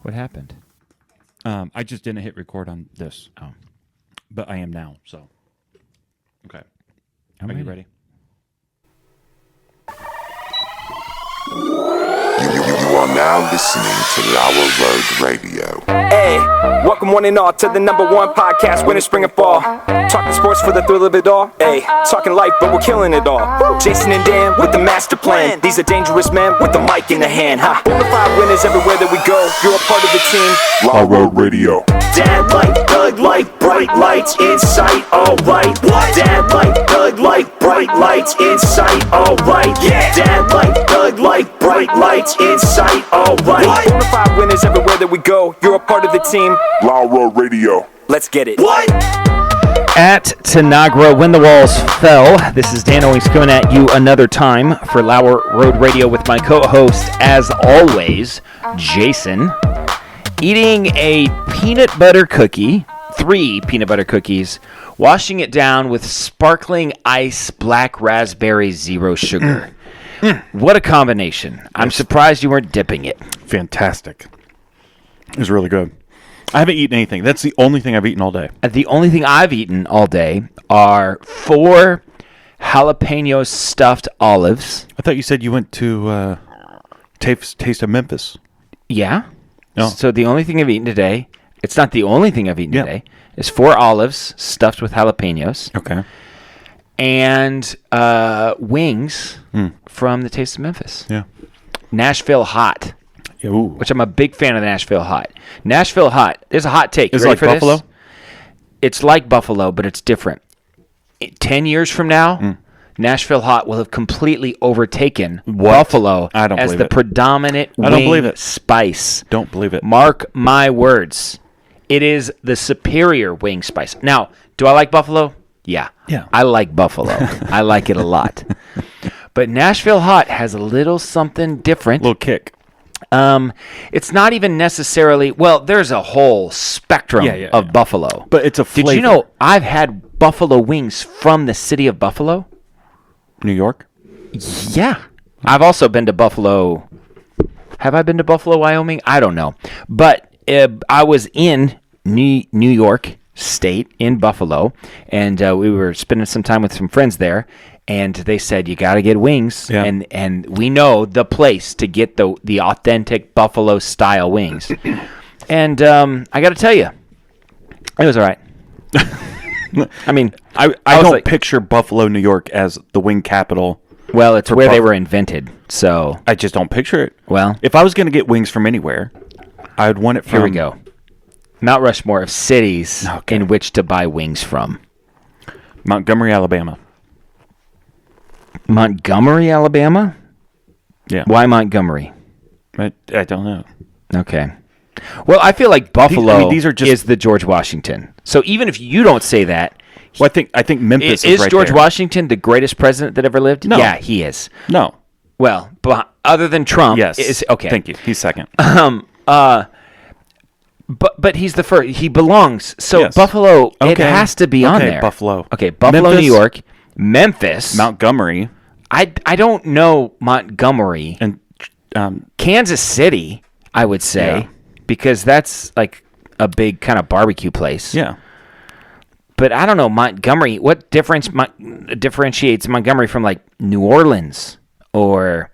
What happened? I just didn't hit record on this. Oh. But I am now, so. Okay. I'm Are you ready? You are now listening to LauerRoadRadio. Hey, welcome one and all to the #1 podcast, winter, spring, and fall. Talking sports for the thrill of it all. Hey, talking life, but we're killing it all. Jason and Dan with the master plan. These are dangerous men with the mic in the hand. Bonafide winners everywhere that we go. You're a part of the team. LauerRoadRadio. Dad light, thug light, bright lights in sight. All right. Dad light, thug light, bright lights in sight. All right. Dad light, thug light, bright lights in sight. All right. Bonafide winners everywhere that we go. You're a part of the team. LauerRoadRadio. Let's get it. At Tanagra, when the walls fell. This is Dan Owings coming at you another time for Lauer Road Radio with my co-host, as always, Jason. Eating a peanut butter cookie, 3 peanut butter cookies, washing it down with sparkling ice, black raspberry, zero sugar. What a combination. I'm surprised you weren't dipping it. Fantastic. It was really good. I haven't eaten anything. That's the only thing I've eaten all day. The only thing I've eaten all day are 4 jalapeno stuffed olives. I thought you said you went to Taste of Memphis. Yeah. No. So the only thing I've eaten today, it's not the only thing I've eaten today, is 4 olives stuffed with jalapenos. Okay. And wings from the Taste of Memphis. Yeah. Nashville Hot, Ooh. which I'm a big fan of the Nashville Hot. Nashville Hot, there's a hot take. You Is it ready like for Buffalo? this? It's like Buffalo, but it's different. 10 years from now, Nashville Hot will have completely overtaken Buffalo I don't as believe the it. predominant I don't wing believe it. spice. Don't believe it. Mark my words. It is the superior wing spice. Now, do I like Buffalo? Yeah. Yeah. I like Buffalo. I like it a lot. But Nashville Hot has a little something different. Little kick. It's not even necessarily, well, there's a whole spectrum of Buffalo. But it's a flavor. Did you know I've had buffalo wings from the city of Buffalo? New York? Yeah. I've also been to Buffalo. Have I been to Buffalo, Wyoming? I don't know. But I was in New York State, in Buffalo, and we were spending some time with some friends there, and they said, you got to get wings, and we know the place to get the authentic Buffalo-style wings. And I got to tell you, it was all right. I mean, I was don't like, picture Buffalo, New York as the wing capital. well, it's where they Buffalo. were invented, so, I just don't picture it. well, If I was going to get wings from anywhere, I would want it from... here we go. Mount Rushmore of cities in which to buy wings from. Montgomery, Alabama. Montgomery, Alabama? Yeah. Why Montgomery? I don't know. Okay. Well, I feel like Buffalo these are just- is the George Washington. So even if you don't say that, Well, I think Memphis is right George there. Washington the greatest president that ever lived? No. Yeah, he is. No. Well, but other than Trump, Yes. is okay. Thank you. He's second. But he's the first. He belongs. So Yes. Buffalo, it Okay. has to be on Okay, there. Buffalo. Okay, Buffalo, Memphis. New York, Memphis. Montgomery I don't know Montgomery. and Kansas City, I would say, Yeah. because that's like a big kind of barbecue place. yeah. But I don't know Montgomery. What differentiates Montgomery from like New Orleans or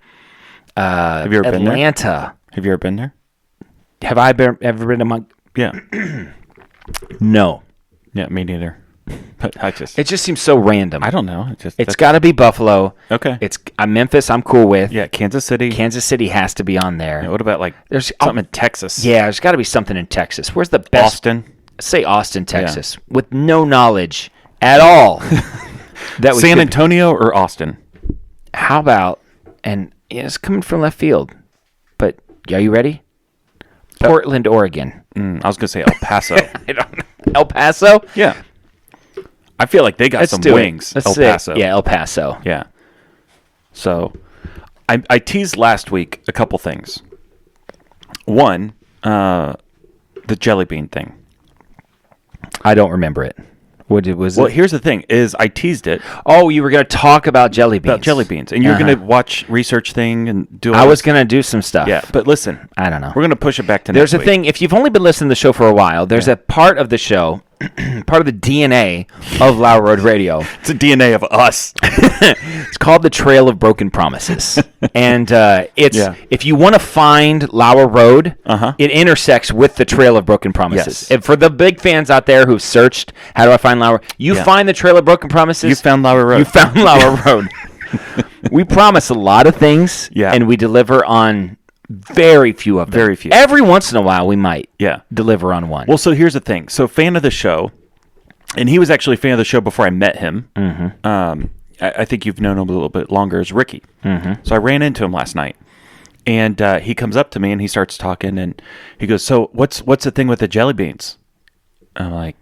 Have you ever been there? Atlanta? Have you ever been there? Have I ever been to Yeah. No. Yeah, me neither. But It just seems so random. I don't know. It's got to be Buffalo. Okay. It's Memphis. I'm cool with. Yeah, Kansas City. Kansas City has to be on there. Yeah, what about like There's something in Texas? Yeah, there's got to be something in Texas. Where's the best? Austin. Say Austin, Texas, with no knowledge at all. That we San could- Antonio or Austin? How about, and it's coming from left field, but are you ready? Portland, Oregon. I was going to say El Paso. I don't know. El Paso? Yeah. I feel like they got some do it. wings. Let's El do it. Paso. Yeah, El Paso. Yeah. So, I teased last week a couple things. One, the jelly bean thing. I don't remember it. What was Well, it? here's the thing: is I teased it Oh, you were going to talk about jelly beans. and you're going to watch research thing and do. I was going to do some stuff. Yeah, but listen, I don't know. We're going to push it back to There's next a thing. If you've only been listening to the show for a while, there's a part of the show, part of the DNA of Lauer Road Radio. It's a DNA of us. It's called the Trail of Broken Promises, and it's Yeah. if you want to find Lauer Road, Uh-huh. it intersects with the Trail of Broken Promises. Yes. And for the big fans out there who've searched, how do I find Lauer? You Yeah. find the Trail of Broken Promises. You found Lauer Road. You found Lauer Road. We promise a lot of things, Yeah. and we deliver on very few of them. Very few. Every once in a while, we might Yeah. deliver on one. Well, so here's the thing. So fan of the show, and he was actually a fan of the show before I met him. Mm-hmm. I think you've known him a little bit longer as Ricky. Mm-hmm. So I ran into him last night, and he comes up to me and he starts talking, and he goes, "So what's the thing with the jelly beans?" I'm like,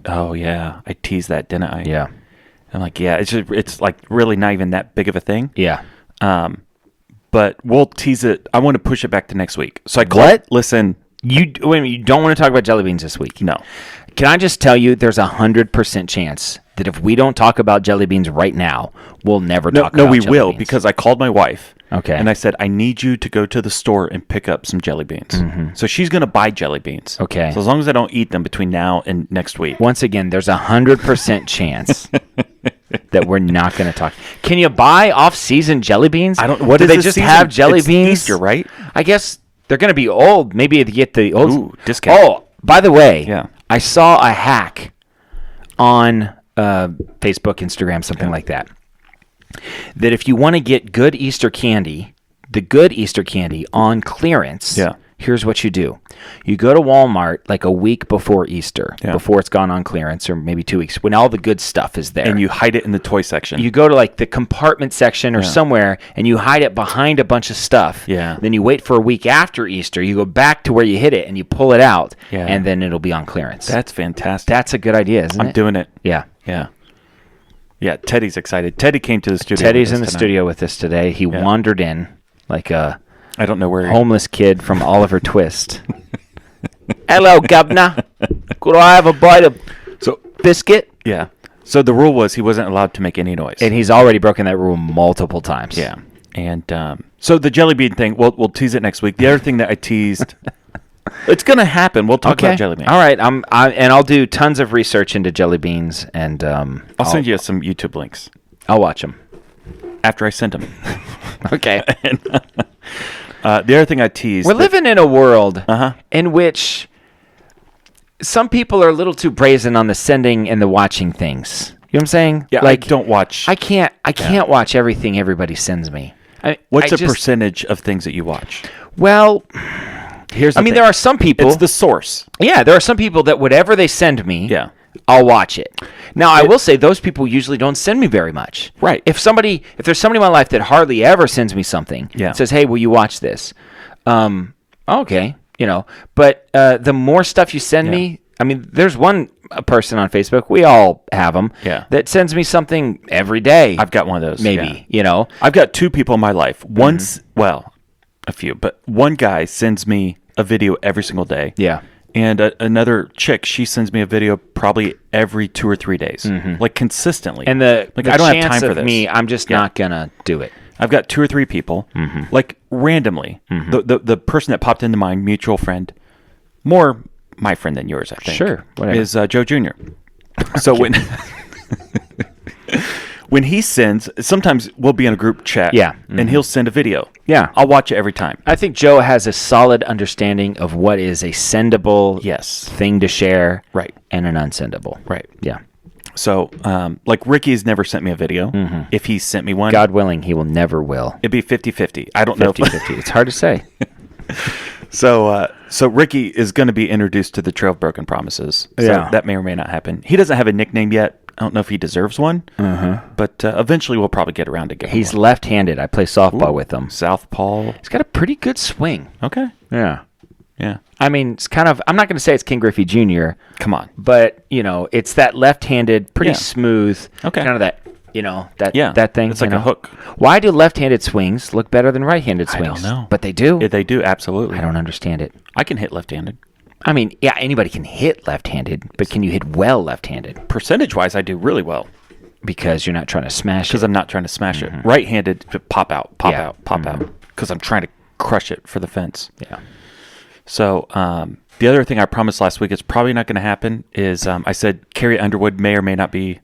"Oh yeah, I teased that, didn't I?" yeah, I'm like, "Yeah, it's like really not even that big of a thing." yeah. But we'll tease it. I want to push it back to next week. So I What? Listen, You wait a minute, you don't want to talk about jelly beans this week? no. Can I just tell you, there's 100% chance that if we don't talk about jelly beans right now, we'll never talk about No, we jelly will, beans. because I called my wife. Okay. And I said, I need you to go to the store and pick up some jelly beans. So she's going to buy jelly beans. Okay. So as long as I don't eat them between now and next week. Once again, there's 100% chance that we're not going to talk. Can you buy off-season jelly beans? I don't. What Do is they the just season? have jelly It's beans? Easter, right? I guess they're going to be old. Maybe if you get the old. Ooh, discount. Oh, by the way, Yeah. I saw a hack on Facebook, Instagram, something like that. That if you want to get good Easter candy, the good Easter candy on clearance, Yeah. here's what you do. You go to Walmart like a week before Easter, Yeah. before it's gone on clearance, or maybe 2 weeks, when all the good stuff is there. And you hide it in the toy section. You go to like the compartment section or somewhere, and you hide it behind a bunch of stuff. Yeah. Then you wait for a week after Easter. You go back to where you hid it, and you pull it out. Yeah. And then it'll be on clearance. That's fantastic. That's a good idea, isn't I'm it? doing it. Yeah. Yeah. Yeah, Teddy's excited. Teddy came to the studio. Teddy's with in the us tonight. studio with us today. He wandered in like a I don't know where. homeless kid from Oliver Twist. Hello, governor. Could I have a bite of So biscuit? yeah. So the rule was he wasn't allowed to make any noise. And he's already broken that rule multiple times. Yeah. And so the jelly bean thing, we'll tease it next week. The other thing that I teased, it's going to happen. We'll talk about jelly beans. All right. And I'll do tons of research into jelly beans, and I'll send you some YouTube links I'll watch them. after I send them. Okay. The other thing I teased. We're living in a world Uh-huh. in which some people are a little too brazen on the sending and the watching things. You know what I'm saying? Yeah, like I don't watch. I can't watch everything everybody sends me. What's I the percentage of things that you watch? Well, Here's the I mean, thing. there are some people. It's the source. Yeah, there are some people that whatever they send me, Yeah. I'll watch it. Now, I will say those people usually don't send me very much. Right. If there's somebody in my life that hardly ever sends me something, Yeah. says, "Hey, will you watch this?" Okay, But the more stuff you send me, I mean, there's one person on Facebook, we all have them, Yeah. that sends me something every day. I've got one of those. maybe, yeah. I've got two people in my life. One's, well, a few, but one guy sends me a video every single day. Yeah. And another chick, she sends me a video probably every 2 or 3 days, like consistently. And the I don't have chance time for of this. me, I'm just not gonna do it. I've got 2 or 3 people, like randomly. The person that popped into mind, mutual friend, more my friend than yours, I think. Sure, whatever. Is Joe Jr. So when he sends, sometimes we'll be in a group chat, Yeah. and he'll send a video. Yeah. I'll watch it every time. I think Joe has a solid understanding of what is a sendable Yes. thing to share, Right. and an unsendable. Right. Yeah. So, like Ricky's never sent me a video. If he sent me one, God willing, he will never will. it'd be 50-50. I don't know. 50-50. It's hard to say. So Ricky is going to be introduced to the Trail of Broken Promises. So Yeah. that may or may not happen. He doesn't have a nickname yet. I don't know if he deserves one. But eventually we'll probably get around to getting He's one. left-handed. I play softball with him. Southpaw. He's got a pretty good swing. Okay. Yeah. Yeah. I mean, it's kind of, I'm not going to say it's King Griffey Jr., Come on. but, it's that left-handed, pretty Yeah. smooth, Okay. kind of that, Yeah. that thing. It's like a hook. Why do left-handed swings look better than right-handed I don't swings? know. But they do. Yeah, they do, absolutely. I don't understand it. I can hit left-handed. I mean, yeah, anybody can hit left-handed, but can you hit well left-handed? Percentage-wise, I do really well. Because you're not trying to smash it. Because I'm not trying to smash it. Right-handed, pop out, pop Yeah. out, pop out. Because I'm trying to crush it for the fence. Yeah. So the other thing I promised last week, it's probably not going to happen, is I said Carrie Underwood may or may not be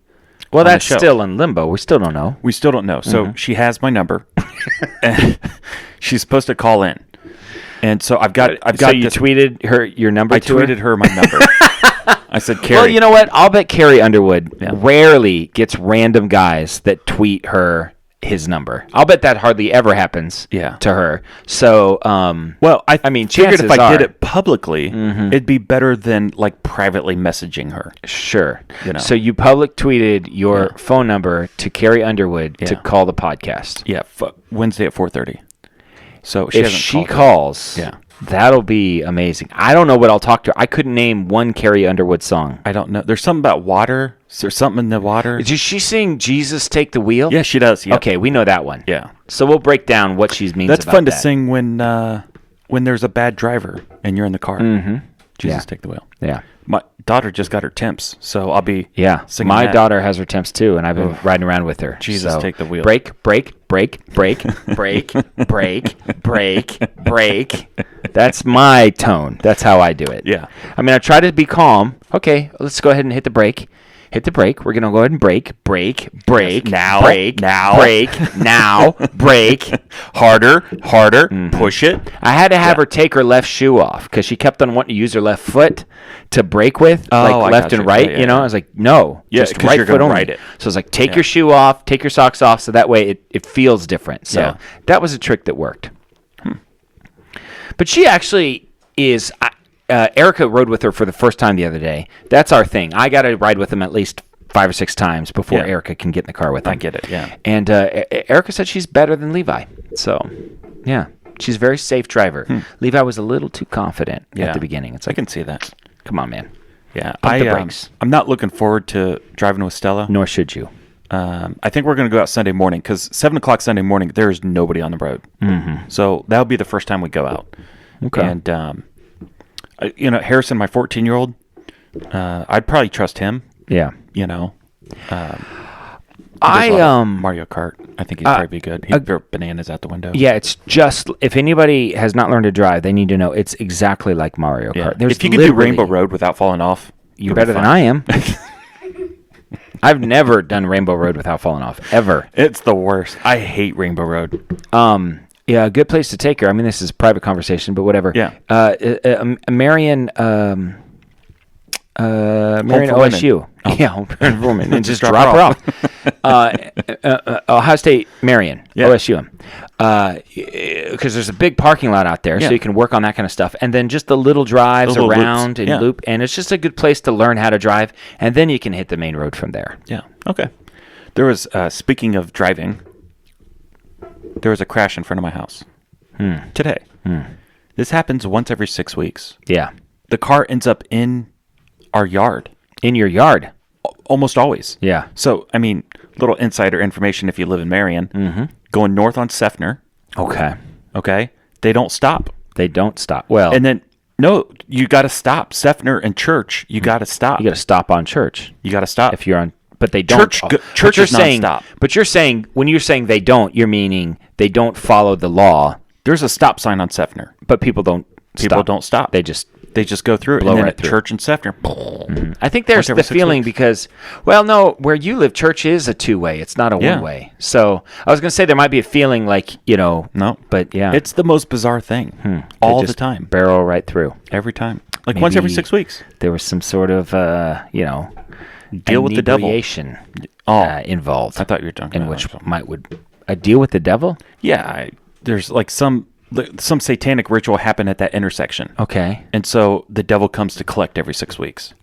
Well, on the that's show. still in limbo. We still don't know. We still don't know. So she has my number. And she's supposed to call in. And so I've got So you this, tweeted your number I to her? tweeted her my number. I said, Carrie. Well, you know what? I'll bet Carrie Underwood Yeah. rarely gets random guys that tweet her his number. I'll bet that hardly ever happens Yeah. to her. So, Well, I mean, figured if chances I did are- it publicly, it'd be better than like privately messaging her. sure. You know. So you public tweeted your phone number to Carrie Underwood to Yeah. call the podcast. Yeah, Wednesday at 4:30. So she If hasn't she called yet. calls, Yeah. that'll be amazing. I don't know what I'll talk to her. I couldn't name one Carrie Underwood song. I don't know. There's something about water. Is there something in the water? Did she sing "Jesus Take the Wheel"? Yeah, she does. Yep. Okay, we know that one. Yeah. So we'll break down what she means. That's about fun to that. sing when there's a bad driver and you're in the car. Mm-hmm. Jesus, Yeah. take the wheel. Yeah. My daughter just got her temps, so I'll be singing My that. daughter has her temps too, and I've been riding around with her. Jesus, So, take the wheel. Break, break, break, break, break, break, break, break. That's my tone. That's how I do it. Yeah. I mean, I try to be calm. Okay, let's go ahead and hit the brake. Hit the brake. We're gonna go ahead and break, break, Now. break, Now. break, now, break. Harder, push it. I had to have her take her left shoe off because she kept on wanting to use her left foot to brake with, Oh, like I left gotcha. and right. Yeah, You know, yeah. I was like, no, Yeah, just 'cause right you're foot gonna only. ride it. So I was like, take your shoe off, take your socks off, so that way it feels different. So Yeah. that was a trick that worked. But she actually is. Erica rode with her for the first time the other day. That's our thing. I got to ride with them at least 5 or 6 times before Yeah. Erica can get in the car with them. I get it, yeah. And Erica said she's better than Levi. So, yeah, she's a very safe driver. Levi was a little too confident at Yeah. the beginning. It's I like, can see that. come on, man. Yeah, Pump the brakes. I'm not looking forward to driving with Stella. Nor should you. I think we're going to go out Sunday morning because 7 o'clock Sunday morning there is nobody on the road. Mm-hmm. So that'll be the first time we go out. Okay. And Harrison, my 14-year-old, I'd probably trust him. Yeah. You know, I Mario Kart. I think he'd probably be good. He'd throw bananas out the window. Yeah, it's just if anybody has not learned to drive, they need to know it's exactly like Mario Yeah. Kart. There's If you could do literally- Rainbow Road without falling off, you're better than I am. I've never done Rainbow Road without falling off ever. It's the worst. I hate Rainbow Road. Yeah, a good place to take her. I mean, this is a private conversation, but whatever. Yeah. Marion for OSU. Yeah, home for women, and just drop her off. Ohio State, Marion, Yeah. OSU. Because there's a big parking lot out there, Yeah. so you can work on that kind of stuff. And then just the little drives Those little around loops. and Yeah. loop, and it's just a good place to learn how to drive. And then you can hit the main road from there. Yeah. Okay. There was, speaking of driving, there was a crash in front of my house today. This happens once every 6 weeks. Yeah, The car ends up in our yard in your yard. almost always. Yeah. So, I mean, little insider information if you live in Marion. Going north on Seffner, Okay. okay? They don't stop. They don't stop. Well, And then, no, you got to stop. Seffner and Church, you got to stop. you got to stop on Church You got to stop. if you're on. But they don't. Church but Church you're is saying, nonstop. But you're saying when you're saying they don't, you're meaning they don't follow the law. There's a stop sign on Seffner. But people don't. People don't stop. They just. They just go through it. Blow And then right at through. Church and Seffner. I think there's Once every the 6 feeling weeks. because, well, no, where you live, Church is a 2-way. It's not a Yeah. 1-way. So I was going to say there might be a feeling like No. But yeah, It's the most bizarre thing. They All the just time. barrel right through. Every time. Like once every Maybe 6 weeks. There was some sort of Deal with the devil. inebriation, Oh. involved. I thought you were talking in about which something. would a deal with the devil? Yeah. There's like some satanic ritual happen at that intersection. Okay. And so the devil comes to collect every 6 weeks.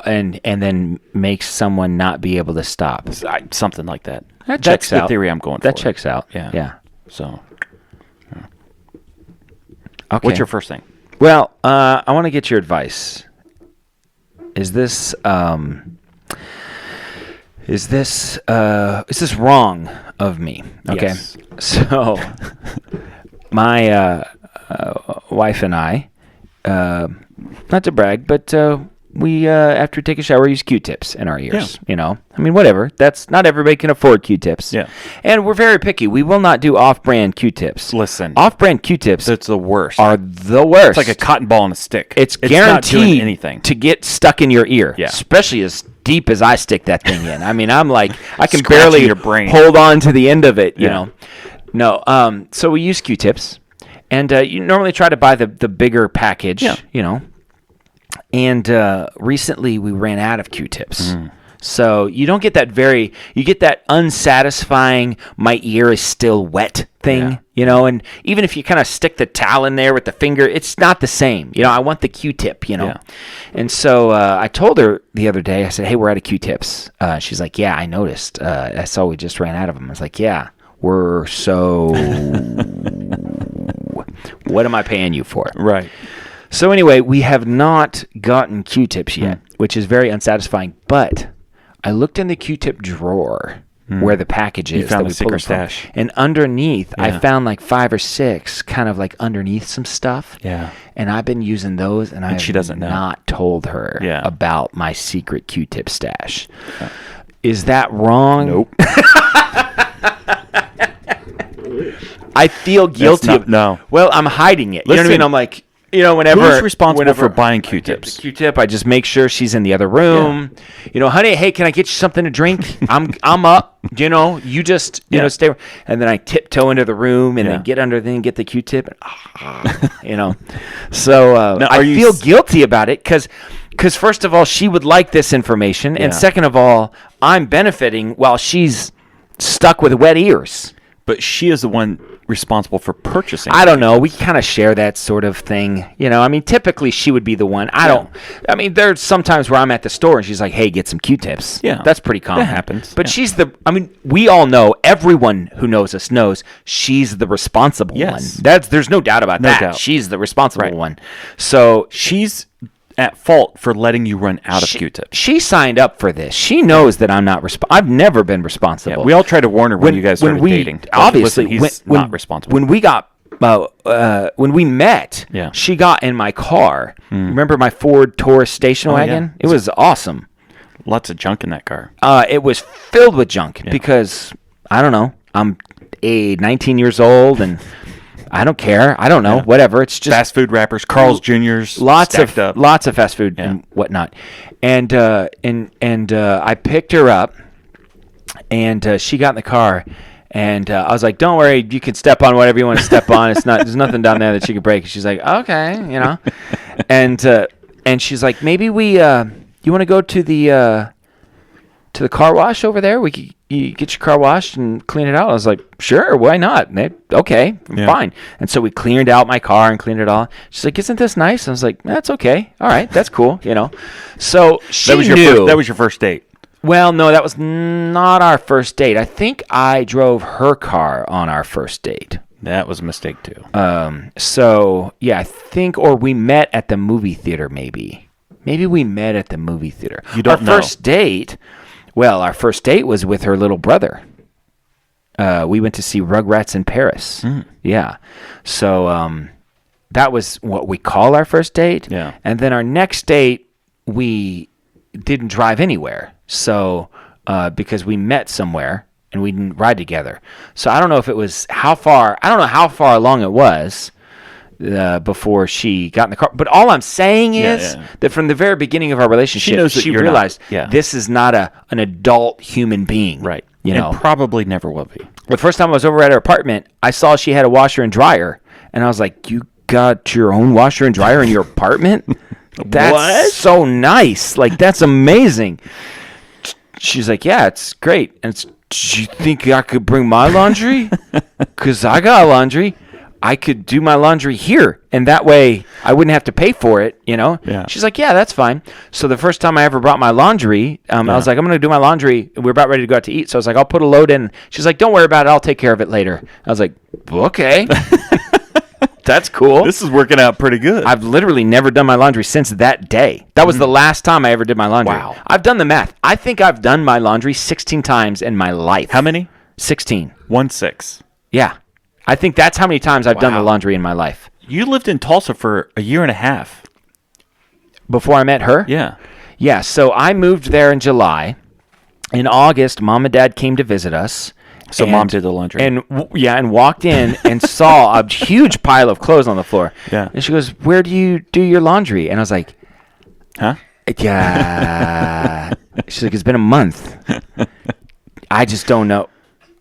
And then makes someone not be able to stop. Something like that. That That's checks the out. theory I'm going That for. checks out. Yeah. Yeah. So Okay. what's your first thing? Well, I want to get your advice. Is this wrong of me? Okay. Yes. So my wife and I not to brag, but we after we take a shower, use Q-tips in our ears. Yeah. You know, I mean, whatever. That's not everybody can afford Q-tips. Yeah. And we're very picky. We will not do off-brand Q-tips. Listen. Off-brand Q-tips It's the worst. are the worst. It's like a cotton ball on a stick. It's not guaranteed doing anything. to get stuck in your ear. Yeah. Especially as deep as I stick that thing in. I mean, I'm like, I can Scratching barely your brain. hold on to the end of it, you Yeah. know. No. So we use Q-tips. And you normally try to buy the bigger package, you know. And recently we ran out of Q-tips. So you don't get that you get that unsatisfying, my ear is still wet thing, you know, and even if you kind of stick the towel in there with the finger, it's not the same. You know, I want the Q-tip, you know. Yeah. And so I told her the other day, I said, hey, we're out of Q-tips. She's like, yeah, I noticed. I saw we just ran out of them. I was like, yeah, we're so... What am I paying you for? Right. So anyway, we have not gotten Q-tips yet, which is very unsatisfying. But I looked in the Q-tip drawer where the package is. found that the we secret pulled from. stash. And underneath, I Yeah. found like 5 or 6 kind of like underneath some stuff. Yeah. And I've been using those, and I she doesn't know. not told her Yeah. about my secret Q-tip stash. Is that wrong? Nope. I feel guilty. No. Well, I'm hiding it. You know what I mean? Listen, I'm like, you know, whenever who's responsible for buying I get Q-tips? the Q-tip, I just make sure she's in the other room. You know, honey, hey, can I get you something to drink? I'm up. You know, you just you know stay. And then I tiptoe into the room and then get under there and get the Q-tip. And, you know, so Now, I feel guilty about it because first of all, she would like this information, and second of all, I'm benefiting while she's stuck with wet ears. But she is the one responsible for purchasing. I don't know. We kind of share that sort of thing. You know, I mean, typically she would be the one. I mean, there's sometimes where I'm at the store and she's like, hey, get some Q-tips. Yeah. That's pretty common. That happens. But she's we all know, everyone who knows us knows she's the responsible one. There's no doubt about that. doubt. She's the responsible one. So She's at fault for letting you run out of Q-tips. she signed up for this. She knows that I'm not I've never been responsible. Yeah, we all tried to warn her when you guys started dating. Obviously, Listen, he's not responsible. When we met, she got in my car. Remember my Ford Taurus station wagon? Yeah. It was awesome. Lots of junk in that car. It was filled with junk because, I don't know, I'm 19 years old and I don't care. I don't know. Whatever. It's just Fast food wrappers, Carl's Jr.'s, lots stacked up. of fast food and whatnot. And I picked her up, and she got in the car, and I was like, "Don't worry, you can step on whatever you want to step on. There's nothing down there that she could break." She's like, "Okay, you know," and she's like, "Maybe you want to go to the car wash over there? You get your car washed and clean it out." I was like, sure, why not? Okay, fine. And so we cleaned out my car and cleaned it all. She's like, isn't this nice? I was like, that's okay. All right, that's cool, you know. So she knew. That was your first date. Well, no, that was not our first date. I think I drove her car on our first date. That was a mistake, too. So, yeah, I think, or we met at the movie theater, maybe. Maybe we met at the movie theater. You don't know. Our first date was with her little brother. We went to see Rugrats in Paris. Yeah. So that was what we call our first date. Yeah. And then our next date, we didn't drive anywhere. So because we met somewhere and we didn't ride together. So I don't know if it was I don't know how far along it was before she got in the car. But all I'm saying is that from the very beginning of our relationship, she realized this is not an adult human being. Right. You know, and probably never will be. The first time I was over at her apartment, I saw she had a washer and dryer. And I was like, you got your own washer and dryer in your apartment? That's so nice. Like, that's amazing. She's like, yeah, it's great. And do you think I could bring my laundry? Because I got laundry. I could do my laundry here, and that way I wouldn't have to pay for it, you know? Yeah. She's like, yeah, that's fine. So the first time I ever brought my laundry, I was like, I'm going to do my laundry. We were about ready to go out to eat, so I was like, I'll put a load in. She's like, don't worry about it. I'll take care of it later. I was like, okay. That's cool. This is working out pretty good. I've literally never done my laundry since that day. That was the last time I ever did my laundry. Wow. I've done the math. I think I've done my laundry 16 times in my life. How many? 16. 16. Yeah. I think that's how many times I've done the laundry in my life. You lived in Tulsa for a year and a half. Before I met her? Yeah. Yeah, so I moved there in July. In August, Mom and Dad came to visit us. So Mom did the laundry. And walked in and saw a huge pile of clothes on the floor. Yeah. And she goes, "Where do you do your laundry?" And I was like, huh? Yeah. She's like, "It's been a month. I just don't know.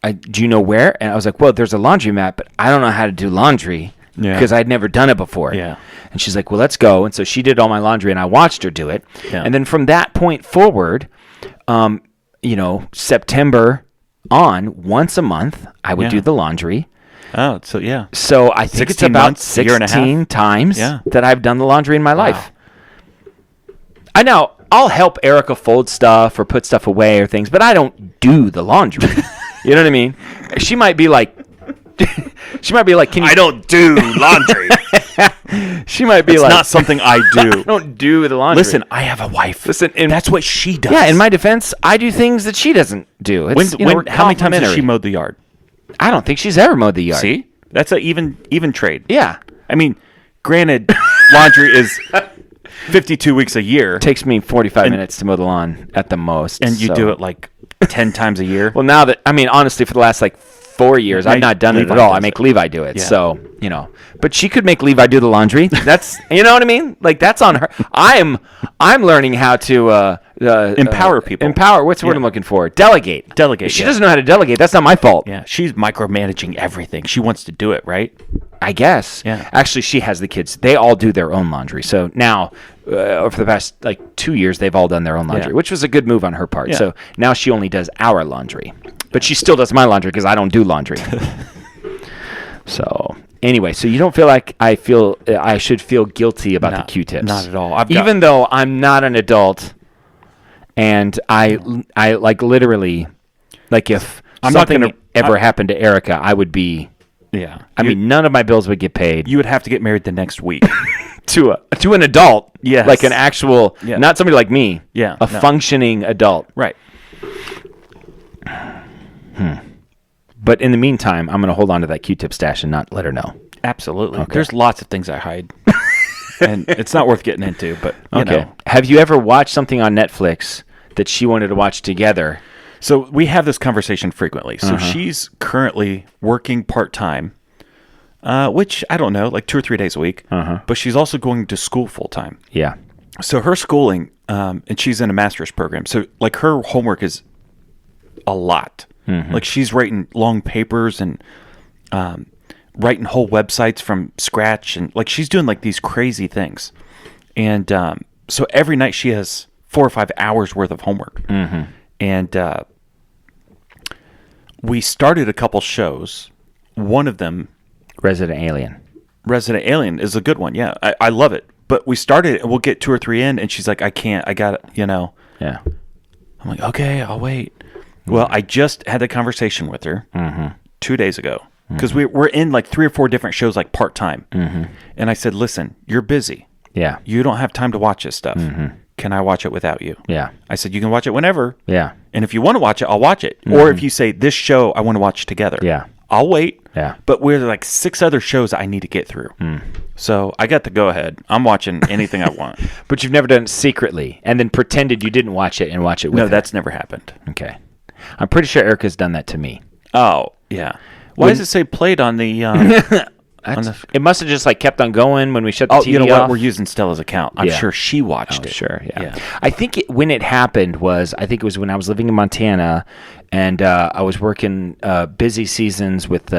Do you know where?" And I was like, "Well, there's a laundromat, but I don't know how to do laundry because I'd never done it before." Yeah. And she's like, "Well, let's go." And so she did all my laundry, and I watched her do it. Yeah. And then from that point forward, September on, once a month, I would do the laundry. Oh, so yeah. So I think it's about 16 times that I've done the laundry in my life. I know I'll help Erica fold stuff or put stuff away or things, but I don't do the laundry. You know what I mean? She might be like, "Can you?" I don't do laundry. She might be it's like, not something I do. I don't do the laundry. Listen, I have a wife. Listen, that's what she does. Yeah, in my defense, I do things that she doesn't do. It's, how many times has she mowed the yard? I don't think she's ever mowed the yard. See? That's an even trade. Yeah. I mean, granted, laundry is 52 weeks a year. It takes me 45 minutes to mow the lawn at the most. And you do it like 10 times a year? Well, now that, honestly, for the last 4 years, I've not done it at all. I make Levi do it. Yeah. So, but she could make Levi do the laundry. That's, you know what I mean? Like, that's on her. I'm learning how to empower people. Empower. What's the word I'm looking for? Delegate. If she doesn't know how to delegate, that's not my fault. Yeah. She's micromanaging everything. She wants to do it, right? I guess. Yeah. Actually, she has the kids. They all do their own laundry. So now, for the past 2 years, they've all done their own laundry, which was a good move on her part. Yeah. So now she only does our laundry. But she still does my laundry because I don't do laundry. So anyway, so you don't feel like I should feel guilty about the Q-tips? Not at all. Even though I'm not an adult, and I literally, if something ever happened to Erica, I would be. Yeah. I mean, none of my bills would get paid. You would have to get married the next week. to an adult. Yes. Like an actual, not somebody like me. Yeah. A functioning adult. Right. But in the meantime, I'm going to hold on to that Q-tip stash and not let her know. Absolutely. Okay. There's lots of things I hide. And it's not worth getting into, but you know. Have you ever watched something on Netflix that she wanted to watch together? So we have this conversation frequently. So she's currently working part-time, which I don't know, like 2 or 3 days a week. But she's also going to school full-time. Yeah. So her schooling, and she's in a master's program. So like her homework is a lot. Like she's writing long papers and writing whole websites from scratch. And like she's doing like these crazy things. And so every night she has 4 or 5 hours worth of homework. And we started a couple shows. One of them, Resident Alien is a good one. Yeah, I love it. But we started it, and we'll get 2 or 3 in, and she's like, "I can't. I got it." Yeah. I'm like, "Okay, I'll wait." Well, I just had a conversation with her 2 days ago because we're in like 3 or 4 different shows, like part time. And I said, "Listen, you're busy. Yeah. You don't have time to watch this stuff. Can I watch it without you?" Yeah. I said, "You can watch it whenever. Yeah. And if you want to watch it, I'll watch it. Or if you say this show I want to watch together, I'll wait. Yeah. But we're like 6 other shows I need to get through. So I got the go ahead. I'm watching anything I want. But you've never done it secretly and then pretended you didn't watch it and watch it with her. No, that's never happened. Okay. I'm pretty sure Erica's done that to me. Oh, yeah. Why does it say played on the... It must have just kept on going when we shut the TV off. You know what? We're using Stella's account. I'm sure she watched it. Sure, yeah. I think when it happened was when I was living in Montana and I was working busy seasons with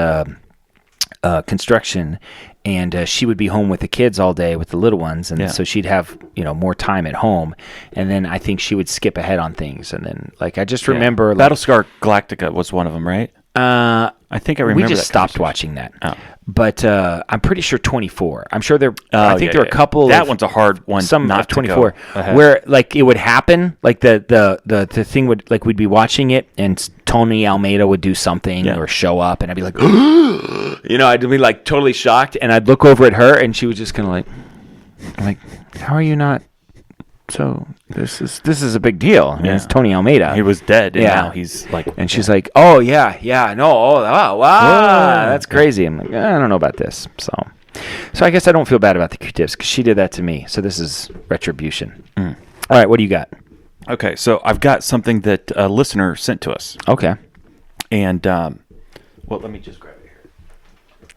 construction, and she would be home with the kids all day with the little ones, and so she'd have more time at home, and then I think she would skip ahead on things, and then I just remember Battlestar Galactica was one of them, right? I think I remember. We just stopped watching that. Oh. But I'm pretty sure 24. I'm sure there. I think there are a couple. That one's a hard one. Some not of 24 to where it would happen. The thing would we'd be watching it and Tony Almeida would do something or show up and I'd be like, I'd be totally shocked and I'd look over at her and she was just kind of like, how are you not? So this is a big deal. I mean, it's Tony Almeida. He was dead, and now he's And she's like, "Oh yeah, no, oh wow, that's crazy." I'm like, I don't know about this. So So I guess I don't feel bad about the Q-tips because she did that to me. So this is retribution. All right, what do you got? Okay, so I've got something that a listener sent to us. Okay. And, well, let me just grab it here.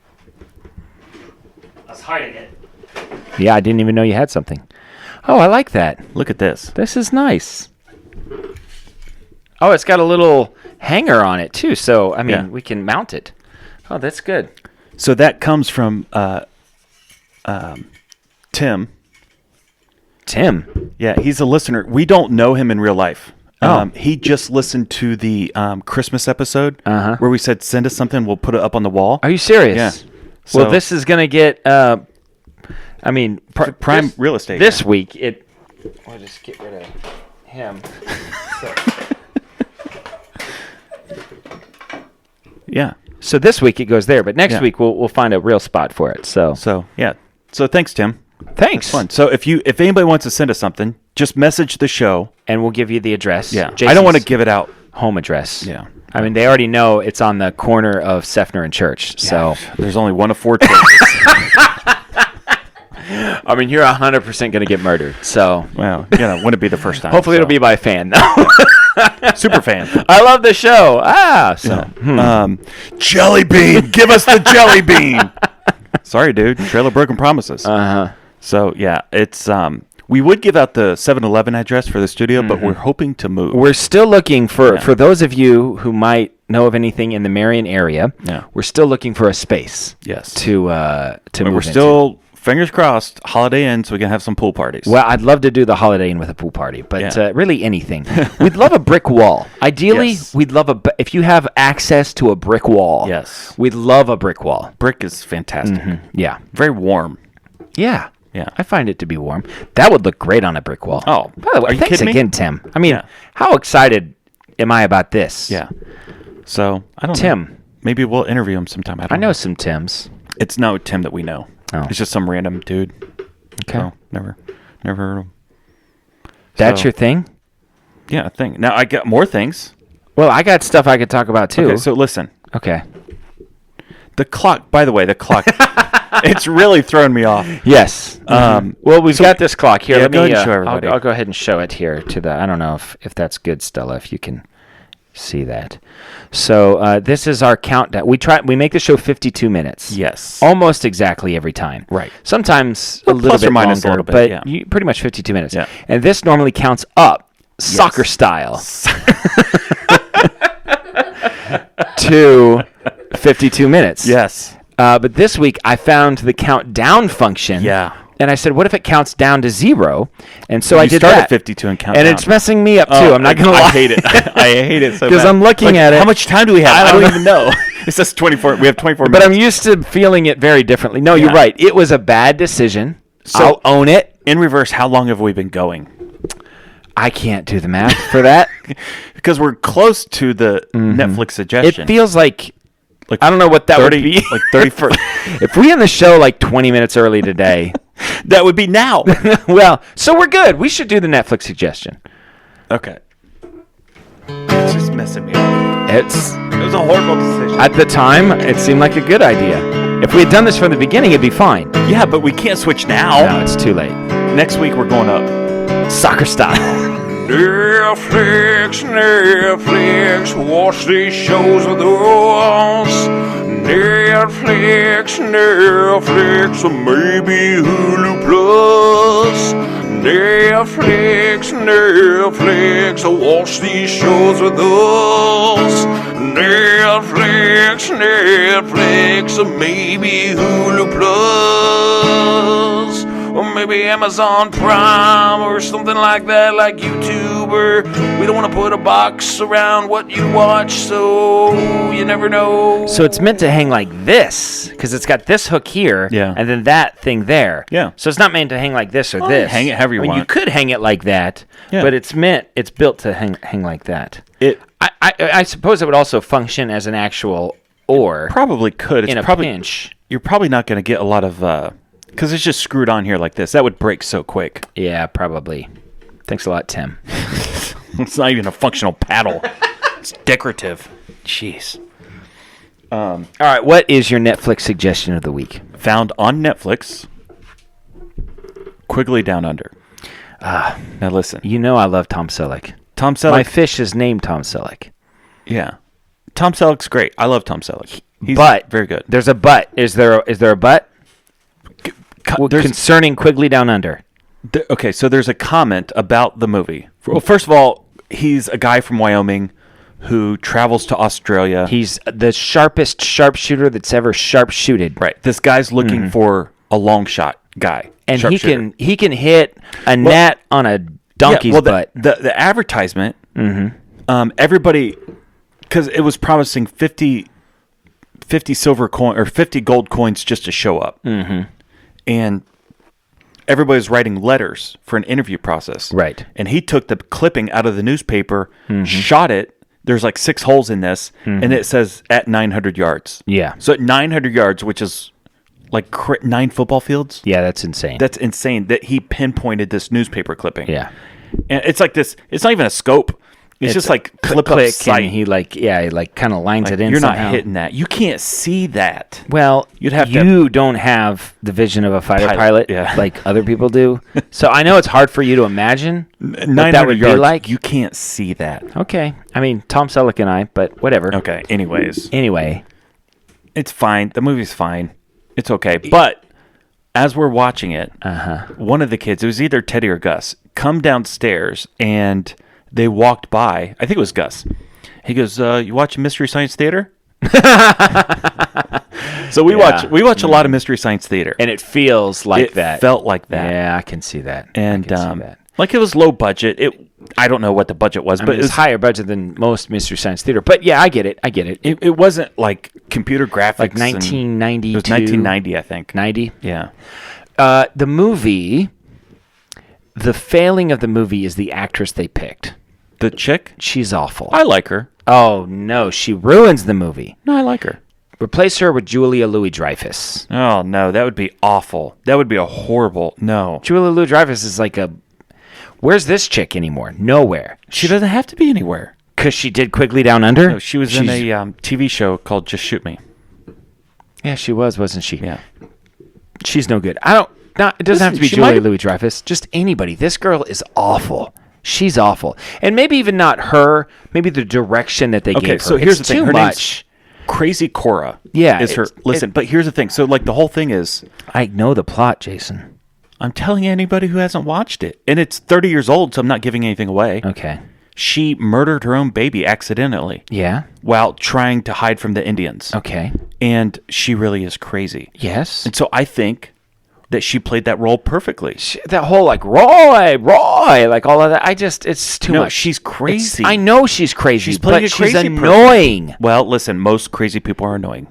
I was hiding it. Yeah, I didn't even know you had something. Oh, I like that. Look at this. This is nice. Oh, it's got a little hanger on it, too. So, I mean, we can mount it. Oh, that's good. So that comes from Tim. Tim? Yeah, he's a listener. We don't know him in real life. Oh. He just listened to the Christmas episode where we said, send us something, we'll put it up on the wall. Are you serious? Yeah. Well, So- this is going to get, prime real estate. This week, I'll just get rid of him. Yeah. So this week it goes there, but next Yeah. week we'll find a real spot for it. So So, yeah. So thanks, Tim. thanks. Fun. So if anybody wants to send us something, just message the show. And we'll give you the address. Yeah. I Jason's don't want to give it out. home address. Yeah. I mean, they already know it's on the corner of Seffner and Church. So, There's only one of 4 choices. I mean, you're 100% going to get murdered. So, Well, wouldn't be the first time. hopefully so. it'll be by fan, though. Super fan. I love the show. So. Jelly bean. Give us the jelly bean. Sorry, dude. Trailer Broken Promises. So, yeah, it's we would give out the 7-Eleven address for the studio, but we're hoping to move. We're still looking for those of you who might know of anything in the Marion area. Yeah. We're still looking for a space. Yes. To And move we're still fingers crossed Holiday Inn so we can have some pool parties. Well, I'd love to do the Holiday Inn with a pool party, but Yeah. really anything. We'd love a brick wall. Ideally, Yes. we'd love if you have access to a brick wall. Yes. We'd love a brick wall. brick is fantastic. Yeah. Very warm. Yeah. Yeah. I find it to be warm. That would look great on a brick wall. Oh, By the way, are you thanks kidding me? again, Tim. I mean, Yeah. how excited am I about this? Yeah. So, I don't know. Tim. Maybe we'll interview him sometime. I know some Tims. It's no Tim that we know. Oh. It's just some random dude. Okay. So, never heard of him. That's So- your thing? Yeah, I think. Now, I got more things. Well, I got stuff I could talk about, too. Okay, so listen. Okay. The clock, by the way, it's really thrown me off. Yes. Well, we've got this clock here. Yeah, Let go me ahead and show everybody. I'll go ahead and show it here to the. I don't know if that's good, Stella. If you can see that. So this is our countdown. We make the show 52 minutes. Yes. Almost exactly every time. Right. Sometimes Well, a little plus or bit minus a longer, little bit, but yeah. pretty much 52 minutes. Yeah. And this normally counts up, soccer style, to 52 minutes. Yes. But this week I found the countdown function. Yeah. And I said, what if it counts down to 0? And so I You did start that. at 52 and count And down. it's messing me up, too. I'm not going to lie. I hate it. I hate it so Because bad. I'm looking at it. How much time do we have? I don't don't even know. It says 24. We have 24 But minutes. I'm used to feeling it very differently. No, you're Yeah. right. It was a bad decision. So- I'll own it. In reverse, how long have we been going? I can't do the math for that. Because we're close to the Netflix suggestion. It feels like like I don't know what that 30, would be. like 31st. If we end the show like 20 minutes early today, That would be now. well, so we're good. We should do the Netflix suggestion. Okay. It's just messing me up. It was a horrible decision. At the time, it seemed like a good idea. If we had done this from the beginning, it'd be fine. Yeah, but we can't switch now. No, it's too late. Next week we're going up. Soccer style. Netflix, watch these shows with us. Netflix, or maybe Hulu Plus. Netflix, watch these shows with us. Netflix, or maybe Hulu Plus. Or maybe Amazon Prime or something like that, like YouTube. Or we don't want to put a box around what you watch, so you never know. So it's meant to hang like this, because it's got this hook here, Yeah. and then that thing there. Yeah. So it's not meant to hang like this or this. hang it however you I mean, want. you could hang it like that, Yeah. but it's built to hang like that. It I suppose it would also function as an actual oar probably could. It's in a probably pinch. You're probably not going to get a lot of because it's just screwed on here like this. That would break so quick. Yeah, probably. Thanks a lot, Tim. It's not even a functional paddle. It's decorative. Jeez. All right, what is your Netflix suggestion of the week? found on Netflix. Quigley Down Under. Now listen. You know I love Tom Selleck. Tom Selleck. My fish is named Tom Selleck. Yeah. Tom Selleck's great. I love Tom Selleck. He's but very good. There's a but. Is there a but? Concerning Quigley Down Under. Okay, so there's a comment about the movie. Well, first of all, he's a guy from Wyoming who travels to Australia. He's the sharpest sharpshooter that's ever sharpshooted. Right. This guy's looking for a long shot guy. And he can hit a net on a donkey's butt. The advertisement, everybody, because it was promising 50 silver coin or 50 gold coins just to show up. Mm-hmm. And everybody's writing letters for an interview process. Right. And he took the clipping out of the newspaper, shot it. There's like 6 holes in this, and it says at 900 yards. Yeah. So at 900 yards, which is like 9 football fields. Yeah, that's insane. That's insane that he pinpointed this newspaper clipping. Yeah. And it's like this. It's not even a scope. It's just like clip click, sight. and he kind of lines it in. You're somehow. not hitting that. You can't see that. Well, you don't have the vision of a fighter pilot like other people do. So I know it's hard for you to imagine what that would be like. You can't see that. Okay. I mean, Tom Selleck and I, but whatever. Okay. Anyway. It's fine. The movie's fine. It's okay. But as we're watching it, one of the kids, it was either Teddy or Gus, come downstairs and they walked by. I think it was Gus. He goes, "You watching Mystery Science Theater?" So we watch a lot of Mystery Science Theater, and it feels like that. It felt like that. Yeah, I can see that. And like it was low budget. I don't know what the budget was, but it was higher budget than most Mystery Science Theater. But yeah, I get it. It wasn't like computer graphics. Like 1992. It was 1990, I think. 90? Yeah. The movie, the failing of the movie is the actress they picked. The chick? She's awful. I like her. Oh, no. She ruins the movie. No, I like her. Replace her with Julia Louis-Dreyfus. Oh, no. That would be awful. That would be a horrible... No. Julia Louis-Dreyfus is like a... Where's this chick anymore? Nowhere. She doesn't have to be anywhere. Because she did Quigley Down Under? No, she was in a TV show called Just Shoot Me. Yeah, she was, wasn't she? Yeah. She's no good. It doesn't have to be Julia Louis-Dreyfus. Just anybody. This girl is awful. She's awful. And maybe even not her. Maybe the direction that they gave her. So here's the thing. Too Her much. Crazy Cora. Yeah. Is her. Listen, but here's the thing. So like the whole thing is... I know the plot, Jason. I'm telling anybody who hasn't watched it. And it's 30 years old, so I'm not giving anything away. Okay. She murdered her own baby accidentally. Yeah. While trying to hide from the Indians. Okay. And she really is crazy. Yes. And so I think that she played that role perfectly. That whole like Roy, like all of that. It's too much. She's crazy. I know she's crazy. She's playing a crazy she's annoying. Person. Well, listen, most crazy people are annoying.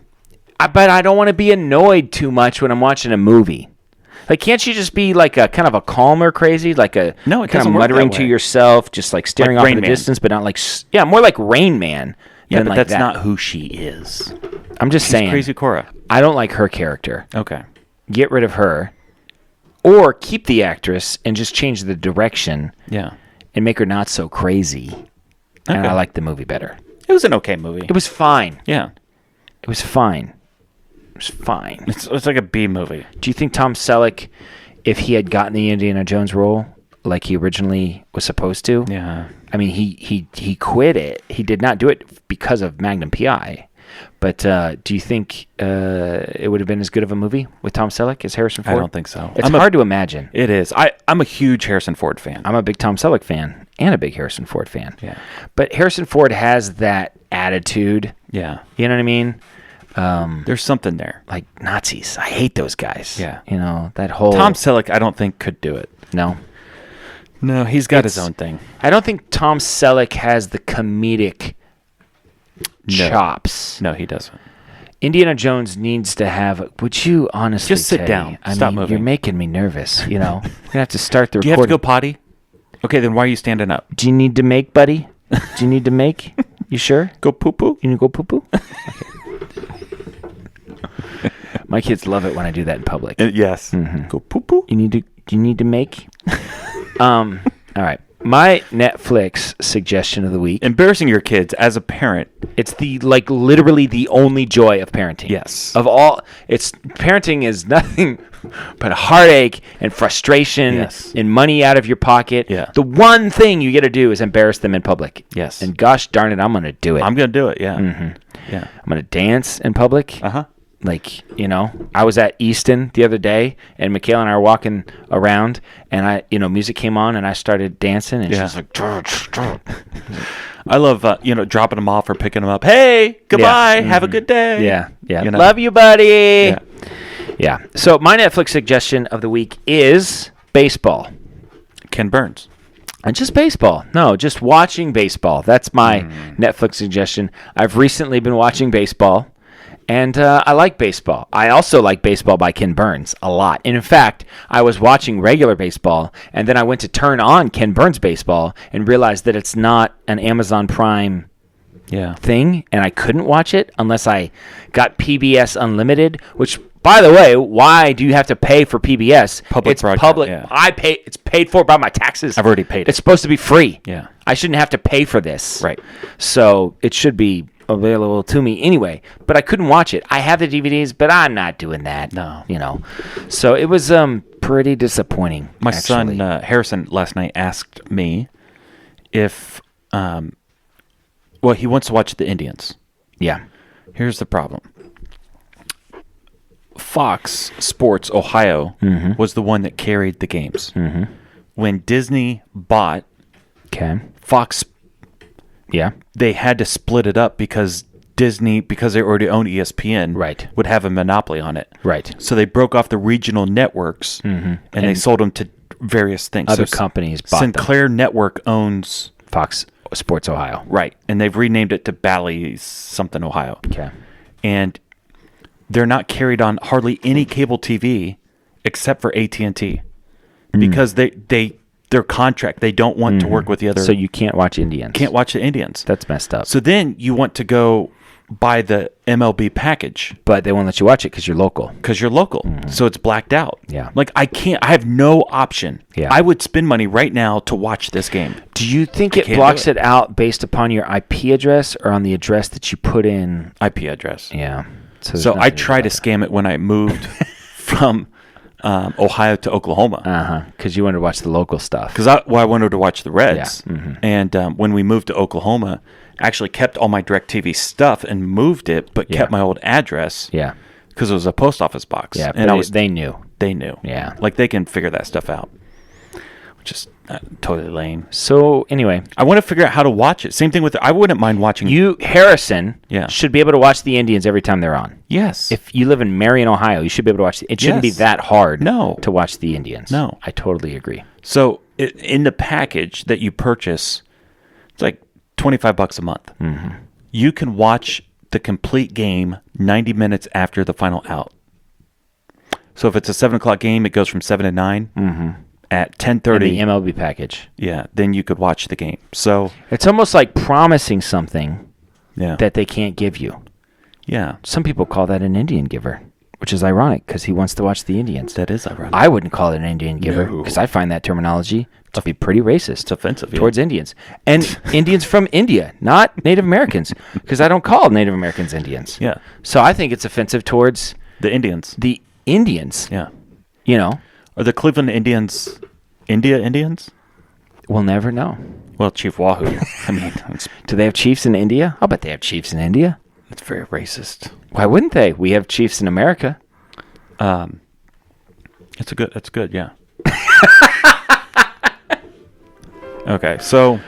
But I don't want to be annoyed too much when I'm watching a movie. Like, can't she just be like a kind of a calmer crazy, like a kind of muttering to yourself, just like staring off in the distance, but not like more like Rain Man. Yeah, but that's not who she is. I'm just saying, Crazy Cora. I don't like her character. Okay, get rid of her, or keep the actress and just change the direction. Yeah, and make her not so crazy. Okay. And I like the movie better. It was an okay movie. It was fine. Yeah, it was fine. It was fine. It's like a B movie. Do you think Tom Selleck, if he had gotten the Indiana Jones role like he originally was supposed to? Yeah. I mean, he quit it. He did not do it because of Magnum P.I. But do you think it would have been as good of a movie with Tom Selleck as Harrison Ford? I don't think so. It's hard to imagine. It is. I'm a huge Harrison Ford fan. I'm a big Tom Selleck fan and a big Harrison Ford fan. Yeah. But Harrison Ford has that attitude. Yeah. You know what I mean? There's something there. Like Nazis. I hate those guys. Yeah. You know, that whole... Tom Selleck, I don't think, could do it. No. No, he's got his own thing. I don't think Tom Selleck has the comedic chops. No, he doesn't. Indiana Jones needs to have... Would you honestly just sit Teddy, down. Stop moving. You're making me nervous, you know? You're going to have to start the recording. Do you have to go potty? Okay, then why are you standing up? Do you need to make, buddy? Do you need to make? You sure? Go poo-poo? You need to go poo-poo? Okay. My kids love it when I do that in public. Yes. Mm-hmm. Go poo-poo? Do you need to make? All right. My Netflix suggestion of the week. Embarrassing your kids as a parent. It's literally the only joy of parenting. Yes. Of all, parenting is nothing but heartache and frustration and money out of your pocket. Yeah. The one thing you get to do is embarrass them in public. Yes. And gosh darn it, I'm going to do it. I'm going to do it, yeah. Mm-hmm. Yeah. I'm going to dance in public. Uh-huh. I was at Easton the other day, and Michaela and I were walking around, and music came on, and I started dancing, and she's like, I love, dropping them off or picking them up. Hey, goodbye. Have a good day. Yeah. Love you, buddy. Yeah. So my Netflix suggestion of the week is baseball. Ken Burns. And just baseball. No, just watching baseball. That's my Netflix suggestion. I've recently been watching baseball. And I like baseball. I also like baseball by Ken Burns a lot. And in fact, I was watching regular baseball, and then I went to turn on Ken Burns baseball and realized that it's not an Amazon Prime thing, and I couldn't watch it unless I got PBS Unlimited, which, by the way, why do you have to pay for PBS? Public it's broadcast, public. yeah. I pay. It's paid for by my taxes. I've already paid it. It's supposed to be free. Yeah. I shouldn't have to pay for this. Right. So it should be available to me anyway, but I couldn't watch it. I have the DVDs, but I'm not doing that. No. So it was pretty disappointing. My actually. son Harrison last night asked me if he wants to watch the Indians. Yeah. Here's the problem. Fox Sports Ohio was the one that carried the games. When Disney bought Fox, they had to split it up because Disney, because they already own ESPN, would have a monopoly on it. Right. So they broke off the regional networks and they sold them to various things. Other companies bought Sinclair Network owns Fox Sports Ohio. Right. And they've renamed it to Bally something Ohio. Okay. And they're not carried on hardly any cable TV except for AT&T because their contract, they don't want to work with the other. So you can't watch Indians. Can't watch the Indians. That's messed up. So then you want to go buy the MLB package. But they won't let you watch it because you're local. Because you're local. So it's blacked out. Yeah. Like I have no option. Yeah. I would spend money right now to watch this game. Do you think it blocks it out based upon your IP address or on the address that you put in? IP address. Yeah. So I tried to scam it when I moved from Ohio to Oklahoma. Because you wanted to watch the local stuff. Because I wanted to watch the Reds. Yeah. And when we moved to Oklahoma, I actually kept all my DirecTV stuff and moved it, but kept my old address. Yeah. Because it was a post office box. Yeah, and they knew. They knew. Yeah. Like they can figure that stuff out. Which is totally lame. So anyway, I want to figure out how to watch it. Same thing with I wouldn't mind watching. Harrison Yeah. should be able to watch the Indians every time they're on. Yes. If you live in Marion, Ohio, you should be able to watch it shouldn't be Yes. that hard No. to watch the Indians. No. I totally agree. So in the package that you purchase, it's like $25 a month. You can watch the complete game 90 minutes after the final out. So if it's a 7 o'clock game, it goes from 7 to 9. At 10:30, The MLB package. yeah, then you could watch the game. So It's almost like promising something yeah, that they can't give you. yeah, Some people call that an Indian giver, which is ironic because he wants to watch the Indians. that is ironic. I wouldn't call it an Indian giver because I find that terminology to be pretty racist. It's offensive towards Indians. And Indians from India, not Native Americans, because I don't call Native Americans Indians. Yeah, So I think it's offensive towards the Indians. the Indians. Yeah, Are are the Cleveland Indians Indians? We'll never know. Well, Chief Wahoo. I mean, Do they have chiefs in India? I'll bet they have chiefs in India. it's very racist. Why wouldn't they? We have chiefs in America. That's good. Yeah. Okay, so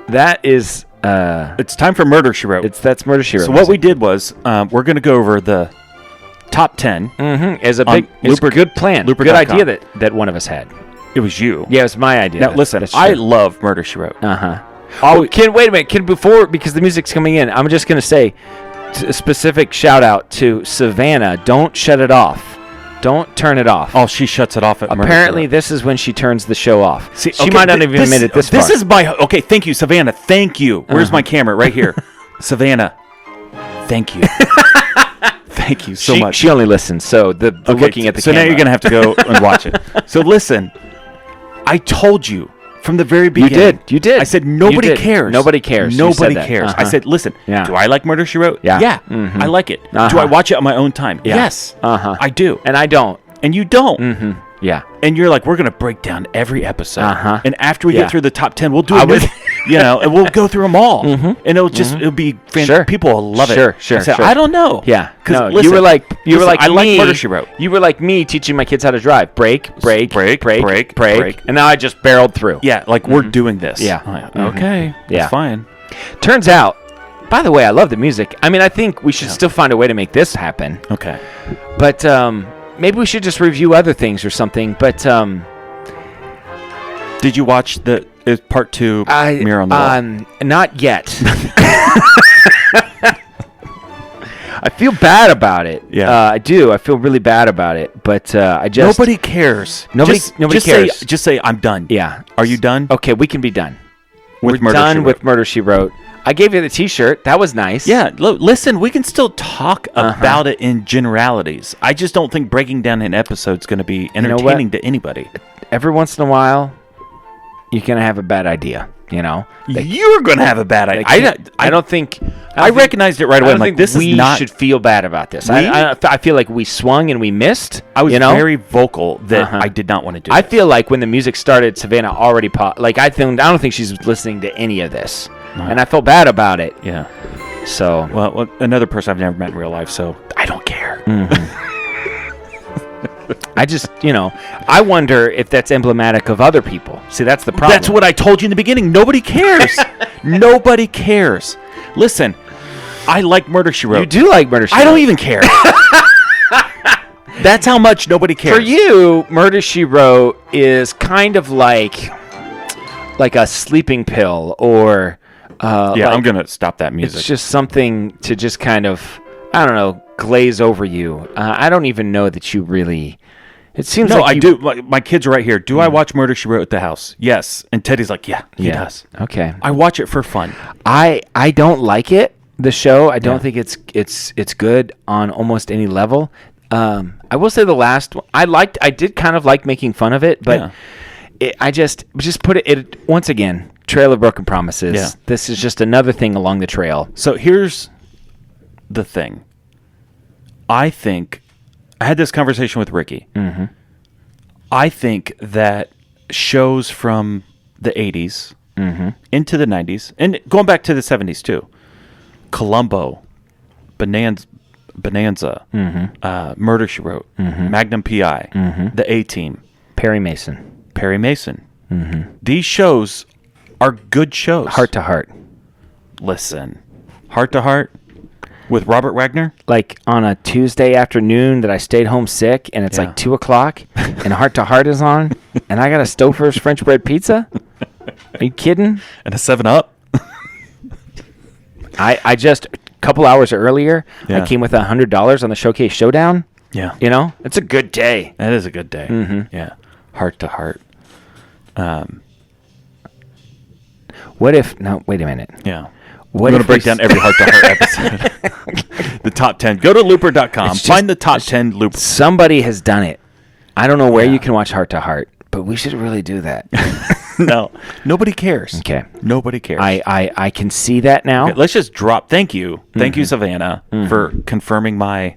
that is it's time for Murder, She Wrote. that's Murder, She Wrote. So what we did was we're going to go over the top 10. as a on big it's a good plan. Looper.com. Good idea that one of us had. It was you. Yeah, it was my idea. Now listen, I love Murder, She Wrote. Wait a minute. Because the music's coming in, I'm just going to say a specific shout out to Savannah. Don't shut it off. Don't turn it off. Oh, she shuts it off at Murder, She Apparently, Wrote. this is when she turns the show off. See, she okay, might not even admit it this far. This is my... Okay, thank you, Savannah. Thank you. Where's my camera? Right here. Savannah, thank you. Thank you so much. She only listens, so the looking at the so camera. now you're going to have to go and watch it. So listen, I told you from the very beginning. You did. I said nobody cares. Nobody cares. You Nobody said that. cares. I said, listen, Yeah. do I like Murder, She Wrote? Yeah. Yeah. Mhm. I like it. Uh-huh. Do I watch it on my own time? Yeah. Yes. Uh-huh. I do. And I don't. And you don't. Yeah. And you're like, we're going to break down every episode. Uh-huh. And after we Yeah. get through the top 10, we'll do I it. would- And we'll go through them all. And it'll be fantastic. Sure. People will love it. Sure. I said, Sure. I don't know. Yeah. 'Cause No, listen, you were like I like me. Murder, She Wrote. You were like me teaching my kids how to drive. Brake. Break. And now I just barreled through. Yeah, like we're doing this. Yeah. I'm like, okay. Yeah. That's fine. Turns out, by the way, I love the music. I mean, I think we should still find a way to make this happen. Okay. But maybe we should just review other things or something. But Did you watch the part 2 Mirror on the Wall? Not yet. I feel bad about it. Yeah. I do. I feel really bad about it. But I just Nobody cares. Nobody cares. Just say I'm done. Yeah. Are you done? Okay, we can be done. With We're Murder, done She with Wrote. Murder, She Wrote. I gave you the T-shirt. That was nice. Yeah. Listen, we can still talk about it in generalities. I just don't think breaking down an episode is going to be know what? entertaining to anybody. Every once in a while, you're gonna have a bad idea. You know. You're going to have a bad idea. I don't think. I recognized it right away. I I'm don't like, think this we is not. should feel bad about this. We? I feel like we swung and we missed. I was you know? very vocal that Uh-huh. I did not want to do I this. feel like when the music started, Savannah already I don't think she's listening to any of this, and I felt bad about it. Yeah. So Well, another person I've never met in real life, so I don't care. I just, I wonder if that's emblematic of other people. See, that's the problem. That's what I told you in the beginning. Nobody cares. Nobody cares. Listen, I like Murder, She Wrote. You do like Murder, She I don't Wrote. even care. That's how much nobody cares. For you, Murder, She Wrote is kind of like a sleeping pill, or Yeah, I'm going to stop that music. it's just something to just kind of, I don't know, glaze over you. I don't even know that you really. It seems No, like I you, do. My kids are right here. Do I watch Murder, She Wrote at the house? Yes. And Teddy's like, yeah, he does. Okay. I watch it for fun. I don't like it. The show. I don't think it's good on almost any level. I will say the last one I did kind of like making fun of it, but I just put it once again. Trail of Broken Promises. Yeah. This is just another thing along the trail. So here's the thing. I think I had this conversation with Ricky. Mm-hmm. I think that shows from the 80s into the 90s, and going back to the 70s too, Columbo, Bonanza, Murder, She Wrote, Magnum P.I., The A-Team, Perry Mason. These shows are good shows. Heart to Heart. Listen, Heart to Heart with Robert Wagner. Like on a Tuesday afternoon that I stayed home sick, and it's Yeah. like 2:00, and Heart to Heart is on, and I got a Stouffer's French bread pizza. Are you kidding? And a 7-Up. I just a couple hours earlier, Yeah. I came with $100 on the Showcase Showdown. Yeah. It's a good day. That is a good day. Yeah. Heart to Heart. What if? No, wait a minute. Yeah. What We're going if to break we down every Heart to Heart episode. The top 10. Go to looper.com. It's just- Find the top 10 Looper. Somebody has done it. I don't know where you can watch Heart to Heart, but we should really do that. No. Nobody cares. Okay. Nobody cares. I can see that now. Okay, let's just drop. Thank you. Thank you, Savannah, for confirming my.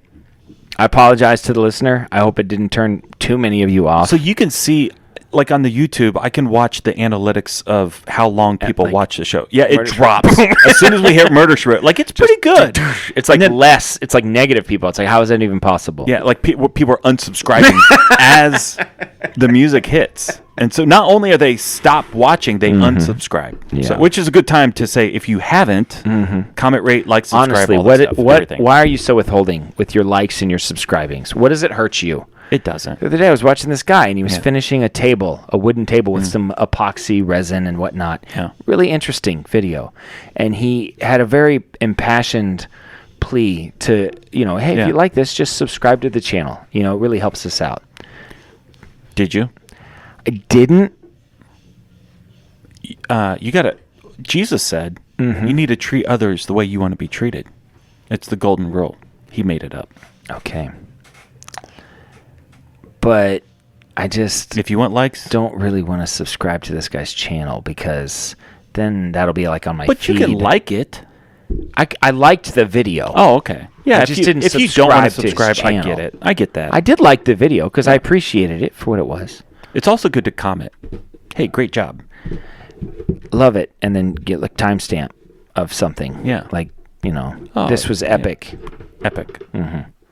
I apologize to the listener. I hope it didn't turn too many of you off. So you can see, like on the YouTube, I can watch the analytics of how long people watch the show. Yeah, it Murder, She drops as soon as we hit Murder, She Wrote. Like, it's pretty good. it's like And then- less. It's like negative people. It's like, how is that even possible? Yeah, like people are unsubscribing as the music hits. And so not only are they stop watching, they unsubscribe. Yeah. So, which is a good time to say, if you haven't, comment, rate, like, subscribe, Honestly, all that stuff, everything. why are you so withholding with your likes and your subscribings? What does it hurt you? It doesn't. The other day I was watching this guy, and he was Yeah. finishing a wooden table with some epoxy resin and whatnot. Yeah. Really interesting video. And he had a very impassioned plea to, hey, Yeah. if you like this, just subscribe to the channel. It really helps us out. Did you? I didn't. You gotta. Jesus said, you need to treat others the way you want to be treated. It's the golden rule. He made it up. Okay. But I just If you want likes, don't really want to subscribe to this guy's channel because then that'll be like on my but feed. you can like it. I liked the video. Oh, okay. Yeah, I if just you, didn't if you don't want to subscribe to his subscribe, I get channel. it. I get that. I did like the video because I appreciated it for what it was. It's also good to comment. Hey, great job. Love it, and then get like timestamp of something. Yeah. Like, Oh, this was yeah. epic. Epic.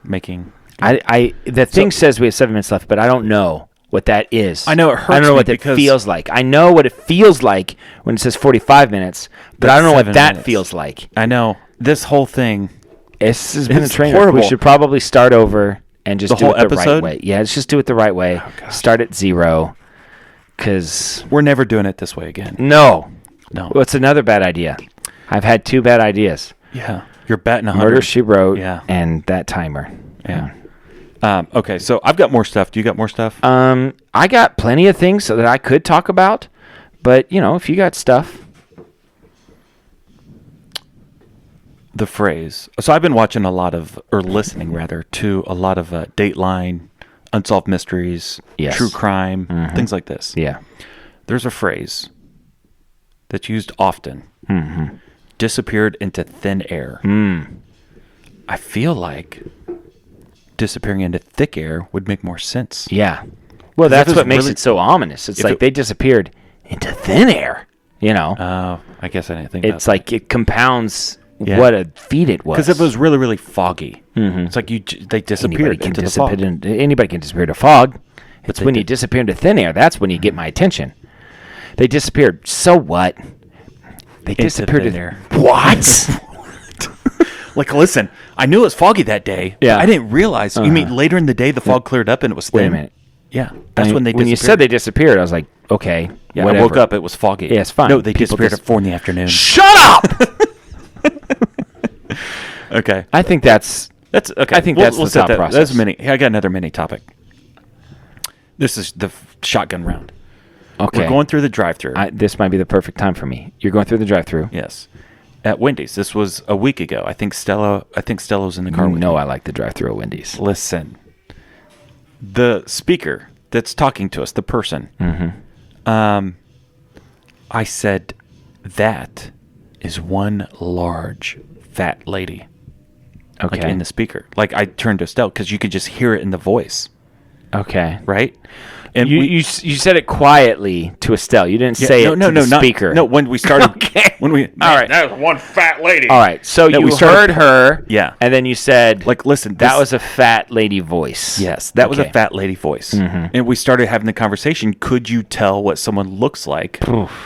Making. The thing says we have 7 minutes left, but I don't know what that is. I know it hurts I don't know me what that because- feels like. I know what it feels like when it says 45 minutes, but That's I don't know what 7 that minutes. feels like. I know. This whole thing. This has been a It's train wreck. horrible. We should probably start over and just The do whole it the right episode? way. Yeah, let's just do it the right way. Start at 0, because We're never doing it this way again. no. No. What's another bad idea? I've had 2 bad ideas. Yeah. You're batting 100. Murder, She Wrote, Yeah. and that timer. Yeah. Okay, so I've got more stuff. Do you got more stuff? I got plenty of things that I could talk about, but, if you got stuff. The phrase. So I've been watching listening rather, to a lot of Dateline, Unsolved Mysteries, Yes. True Crime, things like this. Yeah. There's a phrase that's used often. Disappeared into thin air. I feel like disappearing into thick air would make more sense. Yeah. Well, if that's it's what makes really- it so ominous. It's if like it- they disappeared into thin air, I guess I didn't think It's about like it compounds Yeah. what a feat it was. because if it was really, really foggy, it's like they disappeared into the fog. Anybody can disappear into fog. It's they when you did. disappear into thin air. That's when you get my attention. They disappeared. So what? They disappeared thin into air. What? Like, listen, I knew it was foggy that day. Yeah. I didn't realize. You mean later in the day the fog cleared up and it was thin? Wait a minute. Yeah, that's when they When you said they disappeared, I was like, okay, Yeah, whatever. I woke up. It was foggy. Yeah, it's fine. No, they People disappeared dis- at 4 in the afternoon. Shut up! Okay, I think that's okay. I think that's the set thought process. That's mini. I got another mini topic. This is the shotgun round. okay. We're going through the drive-through. This might be the perfect time for me. You're going through the drive-through. Yes, at Wendy's. This was a week ago. I think Stella was in the car. You with know me. I like the drive-through at Wendy's. Listen, the speaker that's talking to us, the person. I said, that is one large fat lady. Okay. Like in the speaker. Like I turned to Estelle because you could just hear it in the voice, Okay. right? And You said it quietly to Estelle. You didn't Yeah, say no, it no, to no, the not- speaker. No, when we started. Okay. When we. All right. That was one fat lady. All right. So No, you we started- heard her. Yeah. And then you said, Like, listen. that this- was a fat lady voice. Yes, that was a Okay. fat lady voice. And we started having the conversation. Could you tell what someone looks like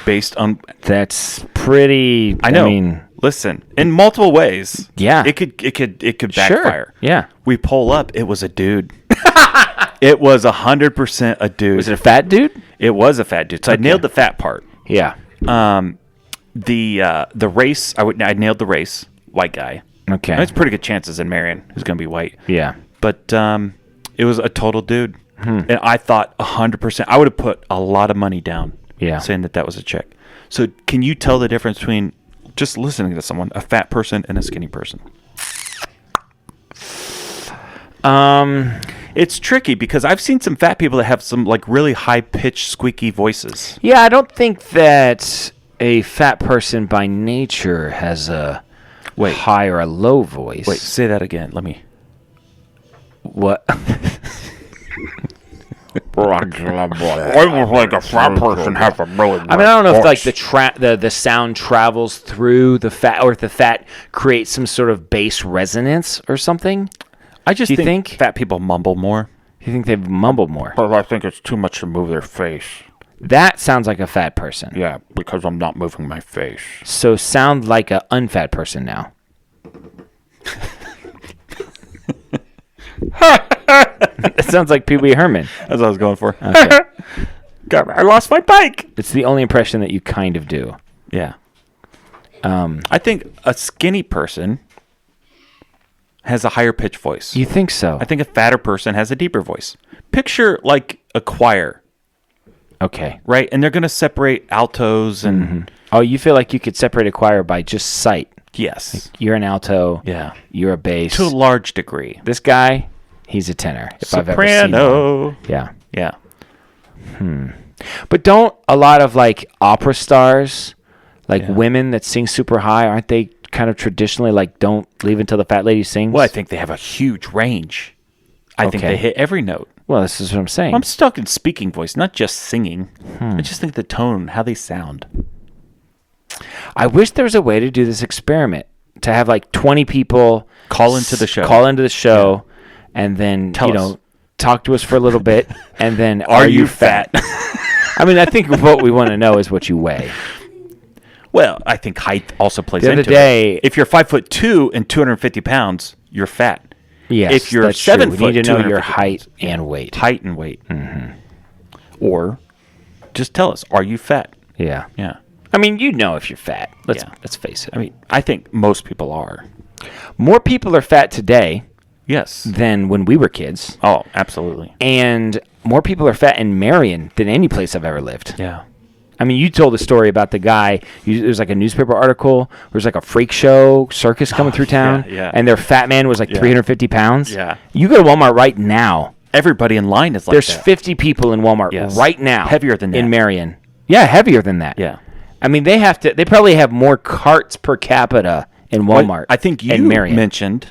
based on? That's pretty. I know. mean, Listen, in multiple ways. Yeah. It could backfire. sure. Yeah. We pull up. It was a dude. It was 100% a dude. Was it a fat dude? It was a fat dude. So I nailed the fat part. Yeah. The race. I nailed the race. White guy. Okay. There's pretty good chances in Marion who's going to be white. Yeah. But it was a total dude. And I thought 100%. I would have put a lot of money down. Yeah. Saying that was a chick. So can you tell the difference between just listening to someone, a fat person and a skinny person? It's tricky because I've seen some fat people that have some like really high pitched squeaky voices. Yeah, I don't think that a fat person by nature has a high or a low voice. Wait, say that again. Let me. What? I was like a fat person have a really. I mean, I don't know if like the sound travels through the fat, or if the fat creates some sort of bass resonance or something. I just Do you think think? fat people mumble more. You think they mumble more? I think it's too much to move their face. That sounds like a fat person. Yeah, because I'm not moving my face. So sound like a unfat person now. It sounds like Pee Wee Herman. That's what I was going for. Okay. God, I lost my bike. It's the only impression that you kind of do. Yeah. I think a skinny person has a higher pitched voice. You think so? I think a fatter person has a deeper voice. Picture like a choir, Okay. right? And they're going to separate altos and Oh, you feel like you could separate a choir by just sight. yes. You're an alto. Yeah. You're a bass. To a large degree. This guy, he's a tenor. If I've ever seen one. Soprano. Yeah. Yeah. But don't a lot of like opera stars, like women that sing super high, aren't they kind of traditionally like don't leave until the fat lady sings? Well, I think they have a huge range. I think they hit every note. Well, this is what I'm saying. I'm stuck in speaking voice, not just singing. I just think the tone, how they sound. I wish there was a way to do this experiment, to have like 20 people Call into the show, and then Tell us. talk to us for a little bit, and then are you fat? I mean, I think what we want to know is what you weigh. Well, I think height also plays The into other day- it. If you're 5'2" and 250 pounds, you're fat. Yes, If you're that's true. 7 we foot, need to know your 250 height pounds. and weight. Height and weight. Or just tell us, are you fat? Yeah. Yeah. I mean, you know if you're fat. Let's Yeah. face it. I mean, I think most people are. More people are fat today Yes. than when we were kids, Oh, absolutely. and more people are fat in Marion than any place I've ever lived. Yeah. I mean, you told a story about the guy. There's like a newspaper article. There's like a freak show circus coming through town, yeah. and their fat man was like 350 pounds. Yeah. You go to Walmart right now. Everybody in line is like There's that. 50 people in Walmart Yes. right now. Heavier than that. in Marion. Yeah, heavier than that. Yeah. I mean, they probably have more carts per capita in Walmart. I think you in Marion. mentioned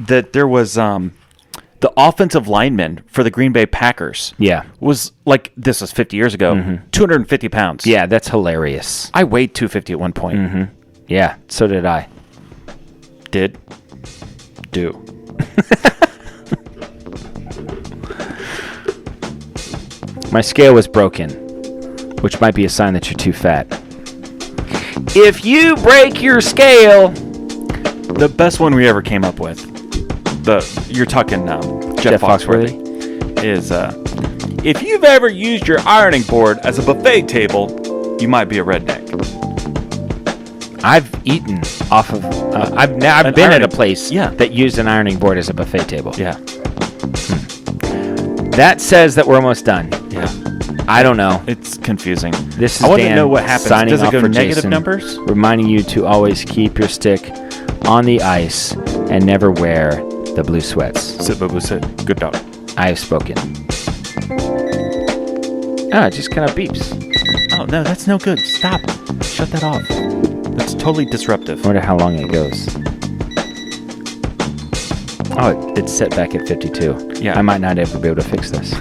that there was the offensive lineman for the Green Bay Packers. Yeah. Was like, this was 50 years ago, 250 pounds. Yeah, that's hilarious. I weighed 250 at one point. Yeah, so did I. Did. Do. My scale was broken, which might be a sign that you're too fat. If you break your scale... The best one we ever came up with, you're talking Jeff Foxworthy, is if you've ever used your ironing board as a buffet table, you might be a redneck. I've eaten off of... I've been at a ironing- place Yeah. that used an ironing board as a buffet table. Yeah. That says that we're almost done. Yeah. I don't know. It's confusing. This is I want to Dan know what happens. signing Does it off go for negative Jason, numbers? reminding you to always keep your stick on the ice and never wear the blue sweats. Sit, Boo Boo, sit. Good dog. I have spoken. It just kind of beeps. Oh, no, that's no good. Stop. Shut that off. That's totally disruptive. I wonder how long it goes. Oh, it's set back at 52. Yeah. I might not ever be able to fix this.